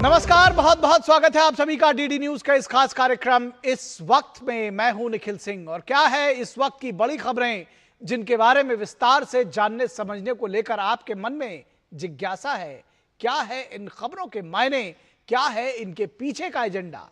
नमस्कार, बहुत बहुत स्वागत है आप सभी का डीडी न्यूज का इस खास कार्यक्रम इस वक्त में। मैं हूं निखिल सिंह और क्या है इस वक्त की बड़ी खबरें जिनके बारे में विस्तार से जानने समझने को लेकर आपके मन में जिज्ञासा है। क्या है इन खबरों के मायने, क्या है इनके पीछे का एजेंडा।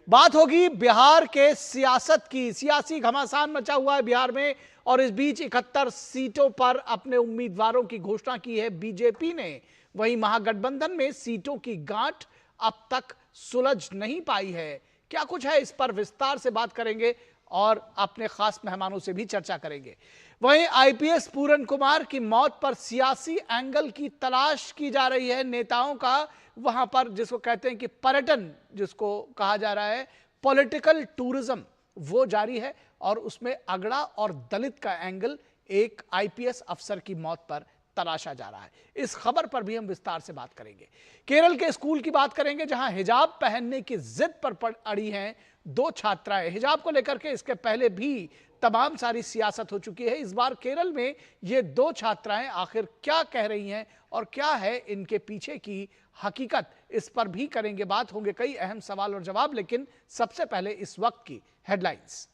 बात होगी बिहार के सियासत की। सियासी घमासान मचा हुआ है बिहार में और इस बीच 71 सीटों पर अपने उम्मीदवारों की घोषणा की है बीजेपी ने। वहीं महागठबंधन में सीटों की गांठ अब तक सुलझ नहीं पाई है। क्या कुछ है इस पर विस्तार से बात करेंगे और अपने खास मेहमानों से भी चर्चा करेंगे। वहीं आईपीएस पूरन कुमार की मौत पर सियासी एंगल की तलाश की जा रही है। नेताओं का वहां पर जिसको कहते हैं कि पर्यटन, जिसको कहा जा रहा है पॉलिटिकल टूरिज्म, वो जारी है और उसमें अगड़ा और दलित का एंगल एक आईपीएस अफसर की मौत पर तलाशा जा रहा है। इस खबर पर भी हम विस्तार से बात करेंगे। केरल के स्कूल की बात करेंगे जहां हिजाब पहनने की जिद पर अड़ी हैं दो छात्राएं। हिजाब को लेकर के इसके पहले भी तमाम सारी सियासत हो चुकी है। इस बार केरल में ये दो छात्राएं आखिर क्या कह रही हैं और क्या है इनके पीछे की हकीकत, इस पर भी करेंगे बात। होंगे कई अहम सवाल और जवाब, लेकिन सबसे पहले इस वक्त की हेडलाइंस।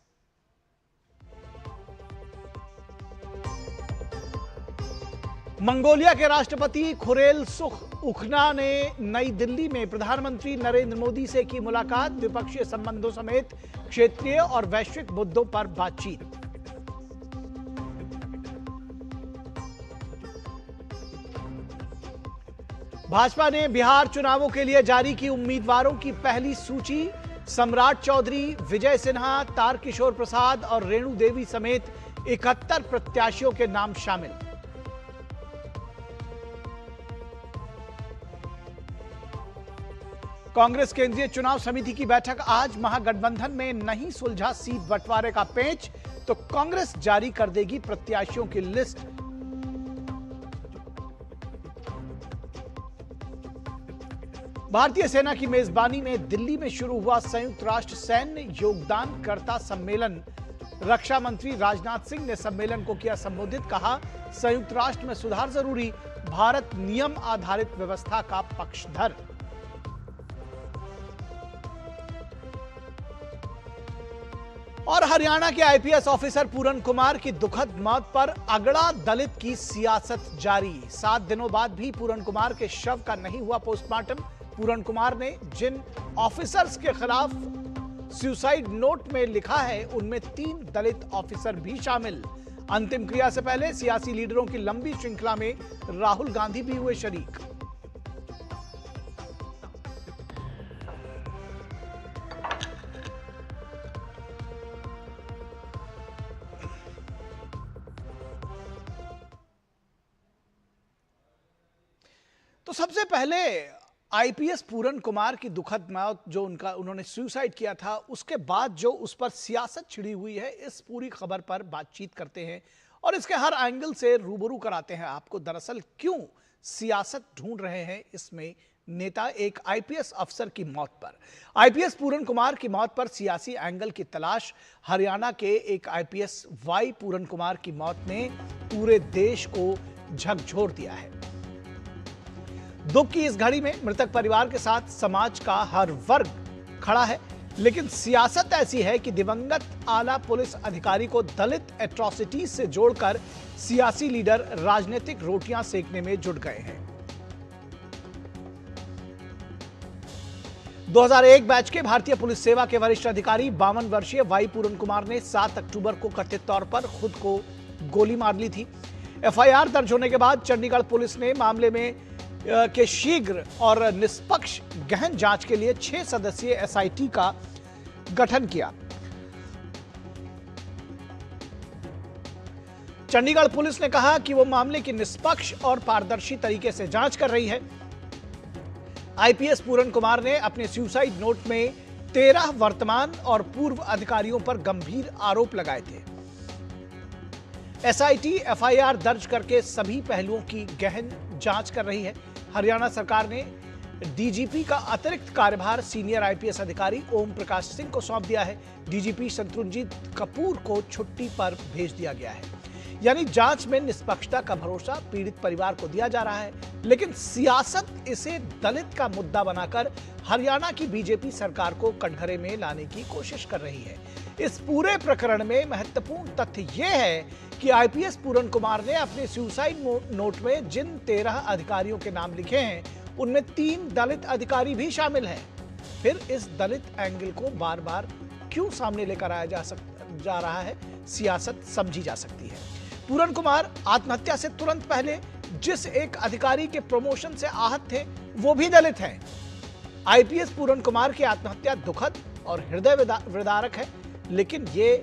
मंगोलिया के राष्ट्रपति खुरेल सुखउखना ने नई दिल्ली में प्रधानमंत्री नरेंद्र मोदी से की मुलाकात। द्विपक्षीय संबंधों समेत क्षेत्रीय और वैश्विक मुद्दों पर बातचीत। भाजपा ने बिहार चुनावों के लिए जारी की उम्मीदवारों की पहली सूची। सम्राट चौधरी, विजय सिन्हा, तारकिशोर प्रसाद और रेणु देवी समेत 71 प्रत्याशियों के नाम शामिल। कांग्रेस केंद्रीय चुनाव समिति की बैठक आज। महागठबंधन में नहीं सुलझा सीट बंटवारे का पेच तो कांग्रेस जारी कर देगी प्रत्याशियों की लिस्ट। भारतीय सेना की मेजबानी में दिल्ली में शुरू हुआ संयुक्त राष्ट्र सैन्य योगदानकर्ता सम्मेलन। रक्षा मंत्री राजनाथ सिंह ने सम्मेलन को किया संबोधित। कहा, संयुक्त राष्ट्र में सुधार जरूरी, भारत नियम आधारित व्यवस्था का पक्षधर। और हरियाणा के आईपीएस ऑफिसर पूरन कुमार की दुखद मौत पर अगड़ा दलित की सियासत जारी। 7 दिनों बाद भी पूरन कुमार के शव का नहीं हुआ पोस्टमार्टम। पूरन कुमार ने जिन ऑफिसर्स के खिलाफ सुसाइड नोट में लिखा है उनमें 3 दलित ऑफिसर भी शामिल। अंतिम क्रिया से पहले सियासी लीडरों की लंबी श्रृंखला में राहुल गांधी भी हुए शरीक। तो सबसे पहले आईपीएस पूरन कुमार की दुखद मौत, जो उन्होंने सुसाइड किया था, उसके बाद जो उस पर सियासत छिड़ी हुई है, इस पूरी खबर पर बातचीत करते हैं और इसके हर एंगल से रूबरू कराते हैं आपको। दरअसल क्यों सियासत ढूंढ रहे हैं इसमें नेता एक आईपीएस अफसर की मौत पर। आईपीएस पूरन कुमार की मौत पर सियासी एंगल की तलाश। हरियाणा के एक आईपीएस वाई पूरन कुमार की मौत ने पूरे देश को झकझोर दिया है। दुख की इस घड़ी में मृतक परिवार के साथ समाज का हर वर्ग खड़ा है, लेकिन सियासत ऐसी है कि दिवंगत आला पुलिस अधिकारी को दलित एट्रोसिटीज से जोड़कर सियासी लीडर राजनीतिक रोटियां सेकने में जुट गए हैं। 2001 बैच के भारतीय पुलिस सेवा के वरिष्ठ अधिकारी 52 वर्षीय वाई पूरन कुमार ने 7 अक्टूबर को कथित तौर पर खुद को गोली मार ली थी। एफआईआर दर्ज होने के बाद चंडीगढ़ पुलिस ने मामले में के शीघ्र और निष्पक्ष गहन जांच के लिए 6 सदस्यीय एसआईटी का गठन किया। चंडीगढ़ पुलिस ने कहा कि वो मामले की निष्पक्ष और पारदर्शी तरीके से जांच कर रही है। आईपीएस पूरन कुमार ने अपने सुसाइड नोट में 13 वर्तमान और पूर्व अधिकारियों पर गंभीर आरोप लगाए थे। एसआईटी एफआईआर दर्ज करके सभी पहलुओं की गहन जांच कर रही है। हरियाणा सरकार ने डीजीपी का अतिरिक्त कार्यभार सीनियर आईपीएस अधिकारी ओम प्रकाश सिंह को सौंप दिया है। डीजीपी शत्रुंजीत कपूर को छुट्टी पर भेज दिया गया है। यानी जांच में निष्पक्षता का भरोसा पीड़ित परिवार को दिया जा रहा है, लेकिन सियासत इसे दलित का मुद्दा बनाकर हरियाणा की बीजेपी सरकार को कटघरे में लाने की कोशिश कर रही है। इस पूरे प्रकरण में महत्वपूर्ण तथ्य यह है कि आईपीएस पूरन कुमार ने अपने सुसाइड नोट में जिन 13 अधिकारियों के नाम लिखे हैं, उनमें 3 दलित अधिकारी भी शामिल हैं। फिर इस दलित एंगल को बार बार क्यों सामने लेकर आया जा रहा है, सियासत समझी जा सकती है। पूरन कुमार आत्महत्या से तुरंत पहले जिस एक अधिकारी के प्रमोशन से आहत थे, वो भी दलित हैं। आईपीएस पूरन कुमार की आत्महत्या दुखद और हृदय विदारक है, लेकिन ये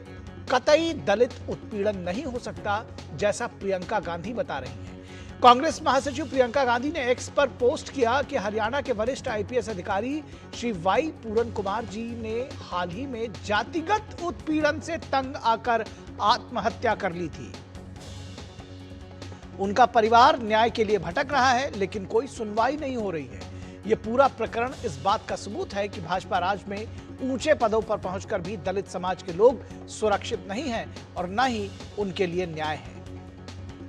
कतई दलित उत्पीड़न नहीं हो सकता, जैसा प्रियंका गांधी बता रही हैं। कांग्रेस महासचिव प्रियंका गांधी ने एक्स पर पोस्ट किया कि हरियाणा के वरिष्ठ आईपीएस अधिकारी श्री वाई पूरन कुमार जी ने हाल ही में जातिगत उत्पीड़न से तंग आकर आत्महत्या कर ली थी। उनका परिवार न्याय के लिए भटक रहा है, लेकिन कोई सुनवाई नहीं हो रही है। यह पूरा प्रकरण इस बात का सबूत है कि भाजपा राज में ऊंचे पदों पर पहुंचकर भी दलित समाज के लोग सुरक्षित नहीं हैं और न ही उनके लिए न्याय है।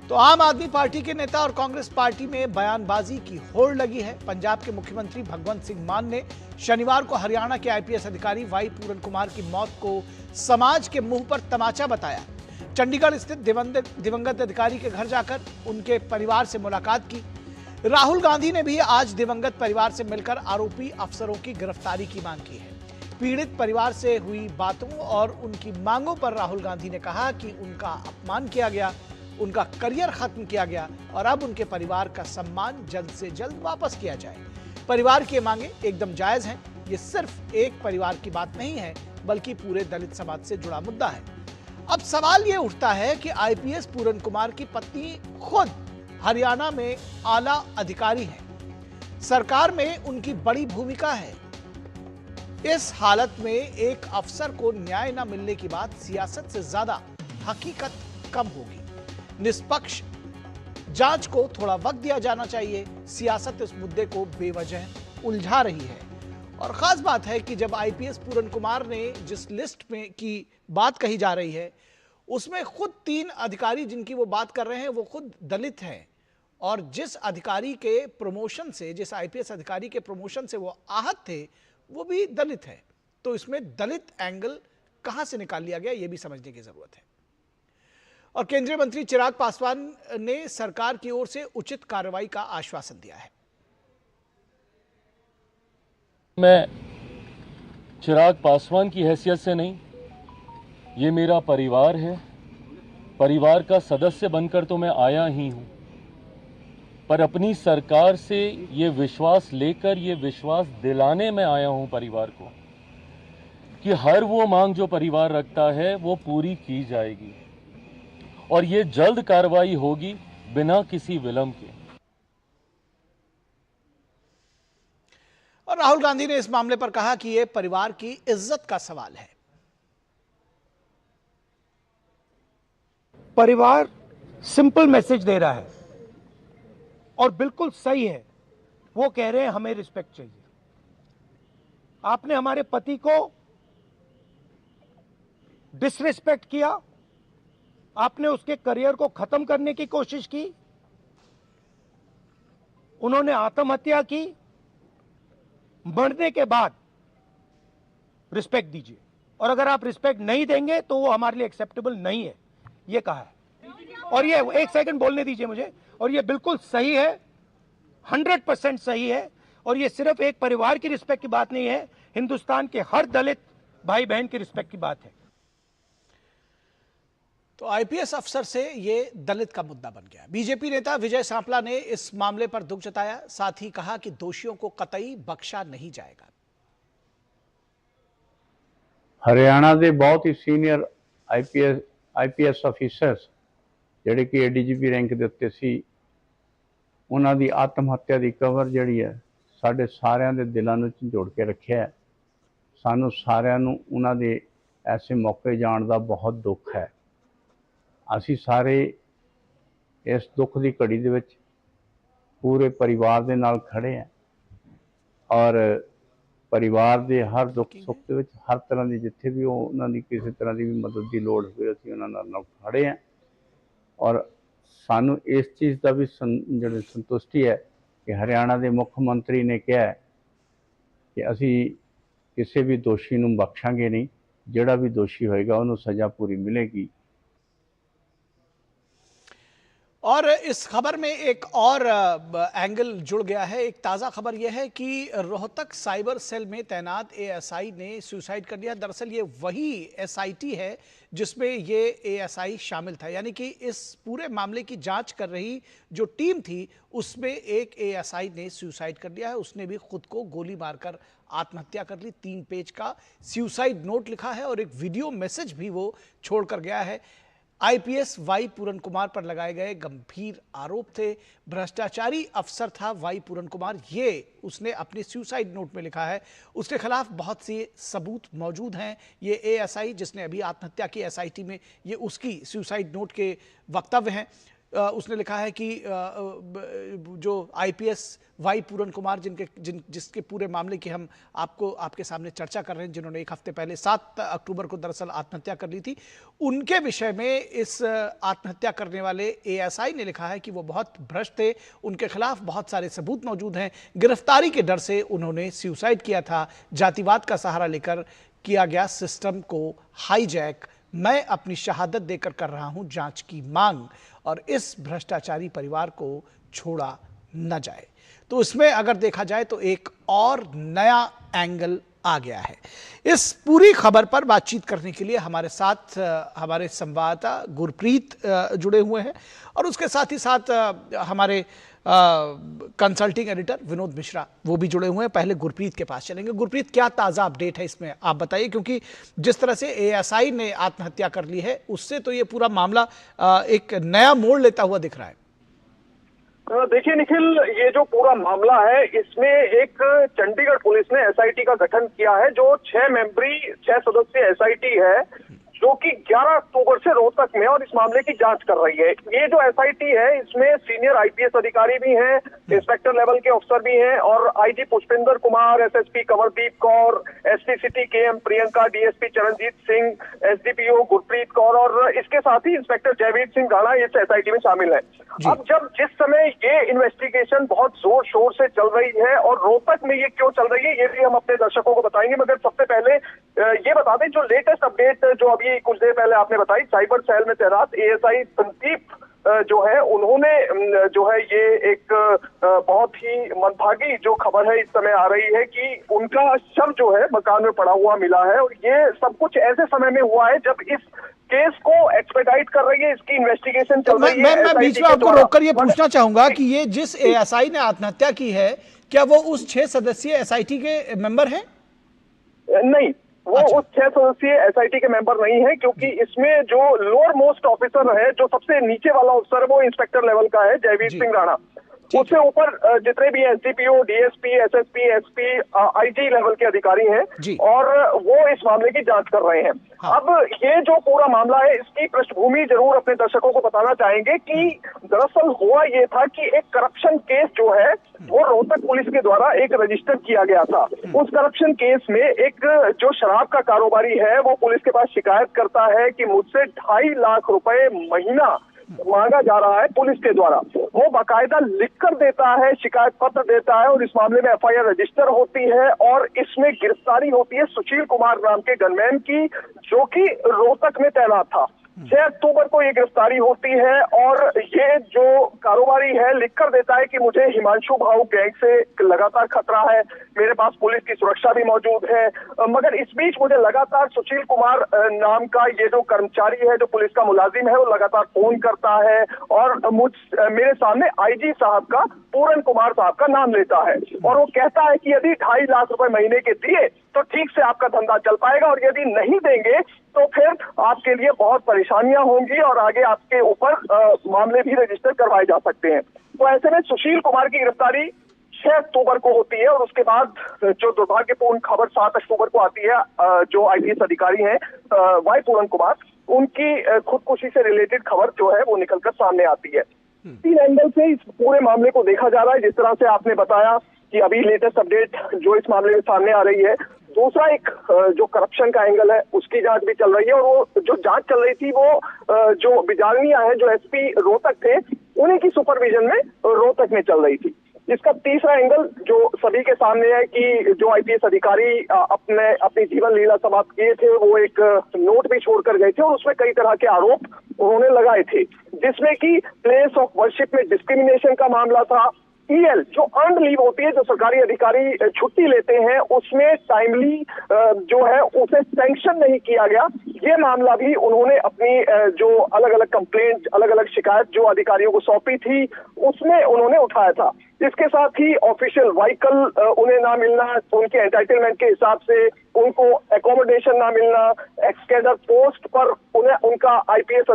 तो आम आदमी पार्टी के नेता और कांग्रेस पार्टी में बयानबाजी की होड़ लगी है। पंजाब के मुख्यमंत्री भगवंत सिंह मान ने शनिवार को हरियाणा के आईपीएस अधिकारी वाई पूरन कुमार की मौत को समाज के मुंह पर तमाचा बताया। चंडीगढ़ स्थित दिवंगत अधिकारी के घर जाकर उनके परिवार से मुलाकात की। राहुल गांधी ने भी आज दिवंगत परिवार से मिलकर आरोपी अफसरों की गिरफ्तारी की मांग की है। पीड़ित परिवार से हुई बातों और उनकी मांगों पर राहुल गांधी ने कहा कि उनका अपमान किया गया, उनका करियर खत्म किया गया और अब उनके परिवार का सम्मान जल्द से जल्द वापस किया जाए। परिवार की मांगे एकदम जायज हैं। ये सिर्फ एक परिवार की बात नहीं है, बल्कि पूरे दलित समाज से जुड़ा मुद्दा है। अब सवाल ये उठता है कि आईपीएस पूरन कुमार की पत्नी खुद हरियाणा में आला अधिकारी हैं। सरकार में उनकी बड़ी भूमिका है। इस हालत में एक अफसर को न्याय न मिलने की बात सियासत से ज्यादा हकीकत कम होगी। निष्पक्ष जांच को थोड़ा वक्त दिया जाना चाहिए। सियासत इस मुद्दे को बेवजह उलझा रही है। और खास बात है कि जब आईपीएस पूरन कुमार ने जिस लिस्ट में की बात कही जा रही है, उसमें खुद 3 अधिकारी जिनकी वो बात कर रहे हैं, वो खुद दलित हैं। और जिस अधिकारी के प्रमोशन से, जिस आईपीएस अधिकारी के प्रमोशन से वो आहत थे, वो भी दलित है। तो इसमें दलित एंगल कहां से निकाल लिया गया, ये भी समझने की जरूरत है। और केंद्रीय मंत्री चिराग पासवान ने सरकार की ओर से उचित कार्रवाई का आश्वासन दिया है। मैं चिराग पासवान की हैसियत से नहीं, ये मेरा परिवार है। परिवार का सदस्य बनकर तो मैं आया ही हूं, पर अपनी सरकार से ये विश्वास लेकर, ये विश्वास दिलाने में आया हूं परिवार को कि हर वो मांग जो परिवार रखता है वो पूरी की जाएगी और ये जल्द कार्रवाई होगी बिना किसी विलंब के। और राहुल गांधी ने इस मामले पर कहा कि यह परिवार की इज्जत का सवाल है। परिवार सिंपल मैसेज दे रहा है और बिल्कुल सही है। वो कह रहे हैं हमें रिस्पेक्ट चाहिए। आपने हमारे पति को डिसरिस्पेक्ट किया, आपने उसके करियर को खत्म करने की कोशिश की, उन्होंने आत्महत्या की। मरने के बाद रिस्पेक्ट दीजिए, और अगर आप रिस्पेक्ट नहीं देंगे तो वो हमारे लिए एक्सेप्टेबल नहीं है, ये कहा है। और ये एक सेकंड बोलने दीजिए मुझे, और ये बिल्कुल सही है, 100% सही है। और ये सिर्फ एक परिवार की रिस्पेक्ट की बात नहीं है, हिंदुस्तान के हर दलित भाई बहन की रिस्पेक्ट की बात है। तो आईपीएस अफसर से ये दलित का मुद्दा बन गया। बीजेपी नेता विजय सांपला ने इस मामले पर दुख जताया, साथ ही कहा कि दोषियों को कतई बख्शा नहीं जाएगा। हरियाणा के बहुत ही सीनियर आईपीएस ऑफिसर्स ਜਿਹੜੇ ਕਿ एडीजीपी रैंक ਦੇ ਉੱਤੇ ਸੀ, ਉਹਨਾਂ ਦੀ ਆਤਮ ਹੱਤਿਆ ਦੀ ਕਵਰ ਜਿਹੜੀ ਹੈ ਸਾਡੇ ਸਾਰਿਆਂ ਦੇ ਦਿਲਾਂ ਨੂੰ ਝੰਜੋੜ ਕੇ ਰੱਖਿਆ ਹੈ। ਸਾਨੂੰ ਸਾਰਿਆਂ ਨੂੰ ਉਹਨਾਂ ਦੇ ਐਸੇ ਮੌਕੇ ਜਾਣ ਦਾ ਬਹੁਤ ਦੁੱਖ ਹੈ। ਅਸੀਂ ਸਾਰੇ ਇਸ ਦੁੱਖ ਦੀ ਘੜੀ ਦੇ ਵਿੱਚ ਪੂਰੇ ਪਰਿਵਾਰ ਦੇ ਨਾਲ ਖੜੇ ਹਾਂ ਔਰ परिवार के हर दुख सुख के हर तरह की जिथे भी उन्होंने किसी तरह की भी मदद की लोड़ हुई, असीं उन्हां नाल खड़े हैं। ਔਰ ਸਾਨੂੰ ਇਸ ਚੀਜ਼ ਦਾ ਵੀ ਜਿਹੜੀ ਸੰਤੁਸ਼ਟੀ ਹੈ ਕਿ ਹਰਿਆਣਾ ਦੇ ਮੁੱਖ ਮੰਤਰੀ ਨੇ ਕਿਹਾ ਹੈ ਕਿ ਅਸੀਂ ਕਿਸੇ ਵੀ ਦੋਸ਼ੀ ਨੂੰ ਬਖਸ਼ਾਂਗੇ ਨਹੀਂ, ਜਿਹੜਾ ਵੀ ਦੋਸ਼ੀ ਹੋਏਗਾ ਉਹਨੂੰ ਸਜ਼ਾ पूरी मिलेगी। और इस खबर में एक और एंगल जुड़ गया है। एक ताज़ा खबर यह है कि रोहतक साइबर सेल में तैनात एएसआई ने सुसाइड कर लिया। दरअसल ये वही एसआईटी है जिसमें ये एएसआई शामिल था, यानी कि इस पूरे मामले की जांच कर रही जो टीम थी उसमें एक एएसआई ने सुसाइड कर लिया है। उसने भी खुद को गोली मारकर आत्महत्या कर ली। 3 पेज का सुसाइड नोट लिखा है और एक वीडियो मैसेज भी वो छोड़कर गया है। आईपीएस वाई पूरन कुमार पर लगाए गए गंभीर आरोप थे। भ्रष्टाचारी अफसर था वाई पूरन कुमार, ये उसने अपने सुसाइड नोट में लिखा है। उसके खिलाफ बहुत से सबूत मौजूद हैं। ये एएसआई जिसने अभी आत्महत्या की एसआईटी में, ये उसकी सुसाइड नोट के वक्तव्य हैं। उसने लिखा है कि जो आईपीएस वाई पूरन कुमार जिसके पूरे मामले की हम आपके सामने चर्चा कर रहे हैं, जिन्होंने एक हफ्ते पहले 7 अक्टूबर को दरअसल आत्महत्या कर ली थी, उनके विषय में इस आत्महत्या करने वाले एएसआई ने लिखा है कि वो बहुत भ्रष्ट थे, उनके खिलाफ बहुत सारे सबूत मौजूद हैं, गिरफ्तारी के डर से उन्होंने सुसाइड किया था, जातिवाद का सहारा लेकर किया गया सिस्टम को हाईजैक, मैं अपनी शहादत देकर कर रहा हूं जांच की मांग और इस भ्रष्टाचारी परिवार को छोड़ा न जाए। तो इसमें अगर देखा जाए तो एक और नया एंगल आ गया है। इस पूरी खबर पर बातचीत करने के लिए हमारे साथ हमारे संवाददाता गुरप्रीत जुड़े हुए हैं और उसके साथ ही साथ हमारे कंसल्टिंग एडिटर विनोद मिश्रा वो भी जुड़े हुए हैं। पहले गुरप्रीत के पास चलेंगे। गुरप्रीत, क्या ताज़ा अपडेट है इसमें, आप बताइए, क्योंकि जिस तरह से एएसआई ने आत्महत्या कर ली है उससे तो ये पूरा मामला एक नया मोड़ लेता हुआ दिख रहा है। देखिए निखिल, ये जो पूरा मामला है इसमें एक चंडीगढ़ पुलिस ने एसआईटी का गठन किया है जो 6 सदस्यीय एसआईटी है जो कि 11 अक्टूबर से रोहतक में और इस मामले की जांच कर रही है। ये जो एसआईटी है इसमें सीनियर आईपीएस अधिकारी भी हैं, इंस्पेक्टर लेवल के अफसर भी हैं और IG Pushpendra Kumar, SSP Kanwardeep Kaur, SP city KM Priyanka, DSP Charanjit Singh, SDPO Gurpreet Kaur और इसके साथ ही इंस्पेक्टर जयवीर सिंह राणा इस एसआईटी में शामिल है। अब जब जिस समय ये इन्वेस्टिगेशन बहुत जोर शोर से चल रही है और रोहतक में ये क्यों चल रही है ये भी हम अपने दर्शकों को बताएंगे, मगर सबसे पहले ये बता दें जो लेटेस्ट अपडेट जो अभी कुछ देर पहले आपने बताई, साइबर सेल में तैनात एएसआई संदीप जो है उन्होंने जो है ये एक बहुत ही मंदभागी जो खबर है इस समय आ रही है कि उनका शव जो है मकान में पड़ा हुआ मिला है और ये सब कुछ ऐसे समय में हुआ है जब इस केस को एक्सपेडाइट कर रही है, इसकी इन्वेस्टिगेशन चल रही है। मैं बीच में आपको रोककर ये पूछना चाहूंगा कि ये जिस एएसआई ने आत्महत्या की है क्या वो उस 6 सदस्यीय एसआईटी के मेंबर हैं? नहीं, वो उस 6 सदस्यीय एसआईटी के मेंबर नहीं है क्योंकि इसमें जो लोअर मोस्ट ऑफिसर है, जो सबसे नीचे वाला ऑफिसर है वो इंस्पेक्टर लेवल का है जयवीर सिंह राणा। उससे ऊपर जितने भी SDPO, DSP, SSP, SP, IG level के अधिकारी हैं और वो इस मामले की जांच कर रहे हैं। अब ये जो पूरा मामला है इसकी पृष्ठभूमि जरूर अपने दर्शकों को बताना चाहेंगे कि दरअसल हुआ ये था कि एक करप्शन केस जो है वो रोहतक पुलिस के द्वारा एक रजिस्टर किया गया था। उस करप्शन केस में एक जो शराब का कारोबारी है वो पुलिस के पास शिकायत करता है कि मुझसे 2.5 लाख रुपए महीना मांगा जा रहा है पुलिस के द्वारा। वो बाकायदा लिखकर देता है, शिकायत पत्र देता है और इस मामले में एफआईआर रजिस्टर होती है और इसमें गिरफ्तारी होती है सुशील कुमार नाम के गनमैन की जो कि रोहतक में तैनात था। 6 अक्टूबर को ये गिरफ्तारी होती है और ये जो कारोबारी है लिखकर देता है कि मुझे हिमांशु भाऊ गैंग से लगातार खतरा है, मेरे पास पुलिस की सुरक्षा भी मौजूद है, मगर इस बीच मुझे लगातार सुशील कुमार नाम का ये जो कर्मचारी है, जो पुलिस का मुलाजिम है, वो लगातार फोन करता है और मेरे सामने आईजी साहब का, पूरन कुमार साहब का नाम लेता है और वो कहता है कि यदि 2.5 लाख रुपए महीने के दिए तो ठीक से आपका धंधा चल पाएगा और यदि नहीं देंगे तो फिर आपके लिए बहुत परेशानियां होंगी और आगे आपके ऊपर मामले भी रजिस्टर करवाए जा सकते हैं। तो ऐसे में सुशील कुमार की गिरफ्तारी 6 अक्टूबर को होती है और उसके बाद जो दुर्भाग्यपूर्ण खबर 7 अक्टूबर को आती है, जो आईपीएस अधिकारी हैं वाई पूरन कुमार, उनकी खुदकुशी से रिलेटेड खबर जो है वो निकलकर सामने आती है। 3 एंगल से इस पूरे मामले को देखा जा रहा है। जिस तरह से आपने बताया कि अभी लेटेस्ट अपडेट जो इस मामले में सामने आ रही है दूसरा एक जो करप्शन का एंगल है उसकी जांच भी चल रही है, और वो जो जांच चल रही थी वो जो बिजारनिया है, जो एसपी रोहतक थे, उन्हीं की सुपरविजन में रोहतक में चल रही थी। इसका तीसरा एंगल जो सभी के सामने है कि जो आईपीएस अधिकारी अपनी जीवन लीला समाप्त किए थे, वो एक नोट भी छोड़कर गए थे और उसमें कई तरह के आरोप उन्होंने लगाए थे, जिसमें कि प्लेस ऑफ वर्शिप में डिस्क्रिमिनेशन का मामला था। ईएल जो अर्न्ड लीव होती है, जो सरकारी अधिकारी छुट्टी लेते हैं, उसमें टाइमली जो है उसे सैंक्शन नहीं किया गया, ये मामला भी उन्होंने अपनी जो अलग अलग कंप्लेंट, अलग अलग शिकायत जो अधिकारियों को सौंपी थी, उसमें उन्होंने उठाया था। इसके साथ ही ऑफिशियल व्हीकल उन्हें ना मिलना, उनके एंटाइटलमेंट के हिसाब से उनको एकोमोडेशन ना मिलना, एक्सकेडर पोस्ट पर उन्हें उनका आईपीएस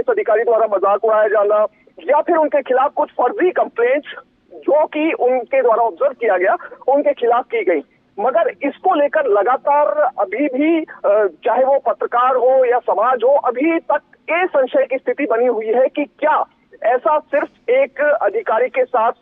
अधिकारी द्वारा मजाक उड़ाया जाना, या फिर उनके खिलाफ कुछ फर्जी कंप्लेंट्स जो कि उनके द्वारा ऑब्जर्व किया गया उनके खिलाफ की गई। मगर इसको लेकर लगातार अभी भी चाहे वो पत्रकार हो या समाज हो, अभी तक ये संशय की स्थिति बनी हुई है कि क्या ऐसा सिर्फ एक अधिकारी के साथ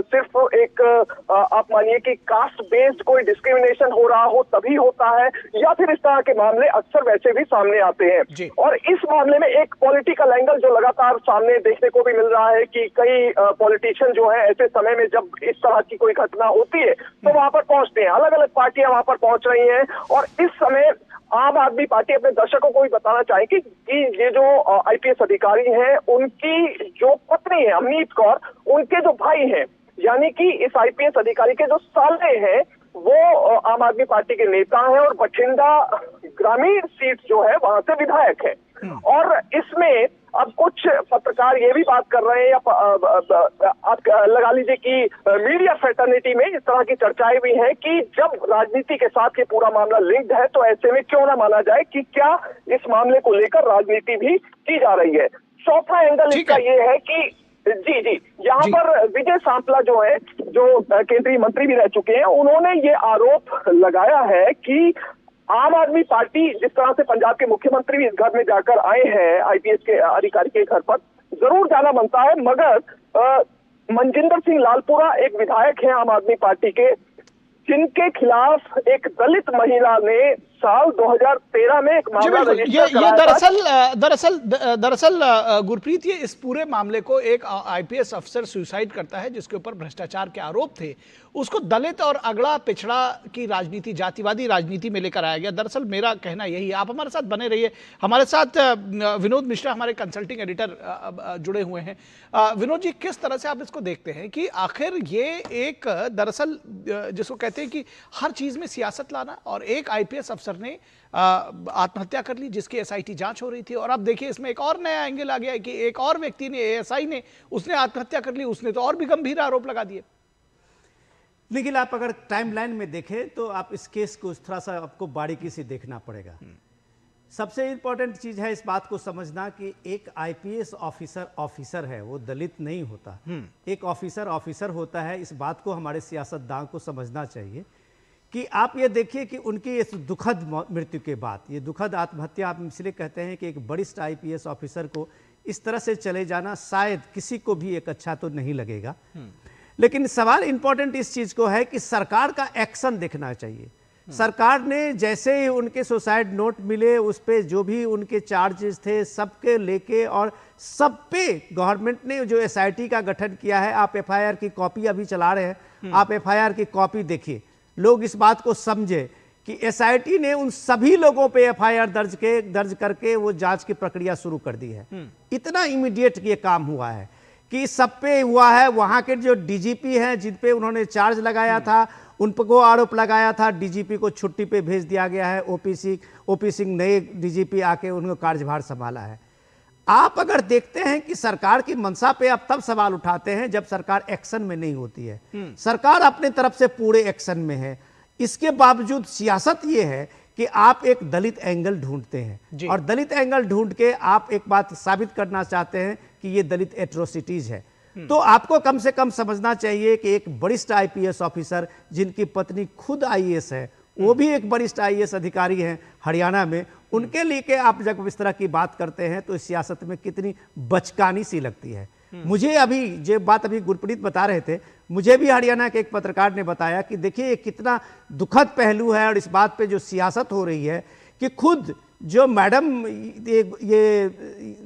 सिर्फ एक आप मानिए कि कास्ट बेस्ड कोई डिस्क्रिमिनेशन हो रहा हो तभी होता है, या फिर इस तरह के मामले अक्सर वैसे भी सामने आते हैं। और इस मामले में एक पॉलिटिकल एंगल जो लगातार सामने देखने को भी मिल रहा है कि कई पॉलिटिशियन जो है ऐसे समय में जब इस तरह की कोई घटना होती है तो वहां पर पहुंचते हैं, अलग अलग पार्टियां वहां पर पहुंच रही हैं। और इस समय आम आदमी पार्टी अपने दर्शकों को भी बताना चाहेगी कि ये जो आईपीएस अधिकारी हैं, उनकी जो पत्नी है अमनीत कौर, उनके जो भाई हैं, यानी कि इस आईपीएस अधिकारी के जो साले हैं, वो आम आदमी पार्टी के नेता हैं और बठिंडा ग्रामीण सीट जो है वहां से विधायक है। और इसमें अब कुछ पत्रकार ये भी बात कर रहे हैं, या आप लगा लीजिए कि मीडिया फ्रेटर्निटी में इस तरह की चर्चाएं भी हैं कि जब राजनीति के साथ ये पूरा मामला लिंक्ड है तो ऐसे में क्यों ना माना जाए कि क्या इस मामले को लेकर राजनीति भी की जा रही है। चौथा एंगल इसका ये है कि जी यहाँ पर विजय सांपला जो है, जो केंद्रीय मंत्री भी रह चुके हैं, उन्होंने ये आरोप लगाया है कि आम आदमी पार्टी जिस तरह से पंजाब के मुख्यमंत्री भी इस घर में जाकर आए हैं आईपीएस के अधिकारी के घर पर, जरूर जाना बनता है, मगर मनजिंदर सिंह लालपुरा एक विधायक हैं आम आदमी पार्टी के, जिनके खिलाफ एक दलित महिला ने साल 2013 में एक मामला रजिस्टर कराया। दरअसल गुरप्रीत, ये इस पूरे मामले को एक आईपीएस अफसर सुसाइड करता है जिसके ऊपर भ्रष्टाचार के आरोप थे, उसको दलित और अगड़ा पिछड़ा की राजनीति, जातिवादी राजनीति में लेकर आया गया। दरअसल मेरा कहना यही है। आप हमारे साथ बने रहिए। हमारे साथ विनोद मिश्रा हमारे कंसल्टिंग एडिटर जुड़े हुए हैं। विनोद जी, किस तरह से आप इसको देखते हैं कि आखिर ये एक दरअसल जिसको कहते हैं कि हर चीज में सियासत लाना, और एक आईपीएस अफसर ने आत्महत्या कर ली जिसकी एसआईटी जांच हो रही थी, और अब देखिए इसमें एक और नया एंगल आ गया है कि एक और व्यक्ति ने, एएसआई ने, उसने आत्महत्या कर ली, उसने तो और भी गंभीर आरोप लगा दिए। लेकिन आप अगर टाइमलाइन में देखें तो आप इस केस को थोड़ा सा आपको बारीकी से देखना पड़ेगा। सबसे इंपॉर्टेंट चीज है इस बात को समझना कि एक आईपीएस ऑफिसर है, वो दलित नहीं होता। एक ऑफिसर होता है। इस बात को हमारे सियासतदान को समझना चाहिए कि आप ये देखिए कि उनकी इस दुखद मृत्यु के बाद, ये दुखद आत्महत्या आप इसलिए कहते हैं कि एक वरिष्ठ आईपीएस ऑफिसर को इस तरह से चले जाना शायद किसी को भी एक अच्छा तो नहीं लगेगा। लेकिन सवाल इंपॉर्टेंट इस चीज को है कि सरकार का एक्शन देखना चाहिए। सरकार ने जैसे ही उनके सुसाइड नोट मिले, उस पे जो भी उनके चार्जेस थे सबके लेके, और सब पे गवर्नमेंट ने जो एसआईटी का गठन किया है, आप एफआईआर की कॉपी अभी चला रहे हैं, आप एफआईआर की कॉपी देखिए, लोग इस बात को समझे कि एसआईटी ने उन सभी लोगों पे एफआईआर दर्ज करके वो जांच की प्रक्रिया शुरू कर दी है। इतना इमीडिएट ये काम हुआ है कि सब पे हुआ है। वहां के जो डीजीपी हैं जिन पे उन्होंने चार्ज लगाया था, उन पर को आरोप लगाया था, डीजीपी को छुट्टी पे भेज दिया गया है। ओपी सिंह नए डीजीपी आके उनको कार्यभार संभाला है। आप अगर देखते हैं कि सरकार की मंशा पे आप तब सवाल उठाते हैं जब सरकार एक्शन में नहीं होती है। सरकार अपने तरफ से पूरे एक्शन में है, इसके बावजूद सियासत ये है कि आप एक दलित एंगल ढूंढते हैं, और दलित एंगल ढूंढ के आप एक बात साबित करना चाहते हैं कि ये दलित एट्रोसिटीज है। तो आपको कम से कम समझना चाहिए कि एक वरिष्ठ आईपीएस ऑफिसर जिनकी पत्नी खुद आईएएस है, वो भी एक वरिष्ठ आईएएस अधिकारी हैं हरियाणा में, उनके लिए आप जब इस तरह की बात करते हैं तो इस सियासत में कितनी बचकानी सी लगती है। मुझे अभी जो बात अभी गुरप्रीत बता रहे थे, मुझे भी हरियाणा के एक पत्रकार ने बताया कि देखिए ये कितना दुखद पहलू है, और इस बात पे जो सियासत हो रही है कि खुद जो मैडम ये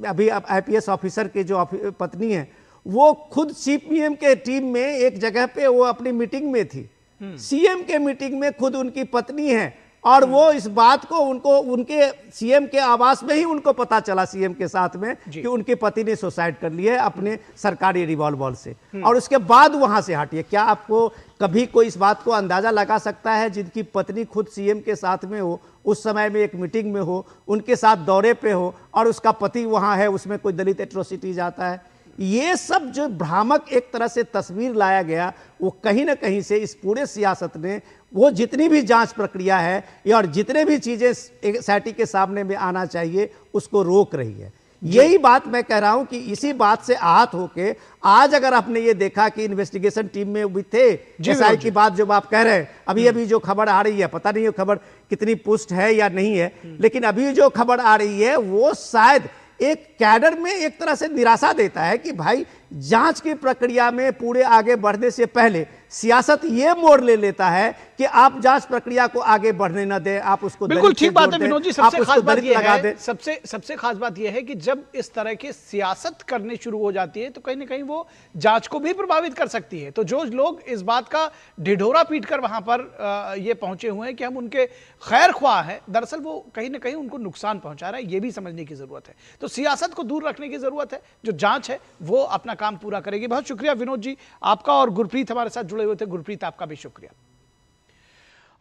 अभी आईपीएस ऑफिसर के जो पत्नी है, वो खुद सीपीएम के टीम में एक जगह पे वो अपनी मीटिंग में थी, सीएम के मीटिंग में खुद उनकी पत्नी है, और वो इस बात को उनके सीएम के आवास में ही उनको पता चला, सीएम के साथ में, कि उनके पति ने सुसाइड कर लिया है अपने सरकारी रिवॉल्वर से, और उसके बाद वहां से हटी है। क्या आपको कभी कोई इस बात को अंदाजा लगा सकता है, जिनकी पत्नी खुद सीएम के साथ में हो, उस समय में एक मीटिंग में हो, उनके साथ दौरे पे हो, और उसका पति वहां है, उसमें कोई दलित एट्रोसिटीज आता है? ये सब जो भ्रामक एक तरह से तस्वीर लाया गया, वो कहीं ना कहीं से इस पूरे सियासत ने वो जितनी भी जांच प्रक्रिया है और जितने भी चीजें एसआईटी के सामने में आना चाहिए उसको रोक रही है। यही बात मैं कह रहा हूं कि इसी बात से आहत होके आज अगर आपने ये देखा कि इन्वेस्टिगेशन टीम में भी थे, एसआई की बात जो आप कह रहे हैं, अभी जो खबर आ रही है, पता नहीं वो खबर कितनी पुष्ट है या नहीं है, लेकिन अभी जो खबर आ रही है वो शायद एक कैडर में एक तरह से निराशा देता है कि भाई जांच की प्रक्रिया में पूरे आगे बढ़ने से पहले सियासत ये मोड़ ले लेता है कि आप जांच प्रक्रिया को आगे बढ़ने न दें, आप उसको बिल्कुल ठीक बात है विनोद जी। सबसे खास बात यह है, सबसे खास बात यह है कि जब इस तरह की सियासत करने शुरू हो जाती है तो कहीं ना कहीं वो जांच को भी प्रभावित कर सकती है। तो जो लोग इस बात का ढिढोरा पीटकर वहां पर ये पहुंचे हुए हैं कि हम उनके खैर ख्वाह हैं, दरअसल वो कहीं ना कहीं उनको नुकसान पहुंचा रहा है, ये भी समझने की जरूरत है। तो सियासत को दूर रखने की जरूरत है, जो जांच है वो अपना काम पूरा करेगी। बहुत शुक्रिया विनोद जी आपका, और गुरप्रीत हमारे साथ जुड़े हुए थे। गुरप्रीत आपका भी शुक्रिया।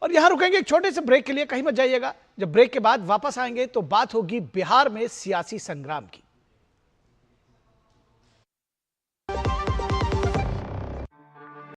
और यहां रुकेंगे एक छोटे से ब्रेक के लिए, कहीं मत जाइएगा। जब ब्रेक के बाद वापस आएंगे तो बात होगी बिहार में सियासी संग्राम की।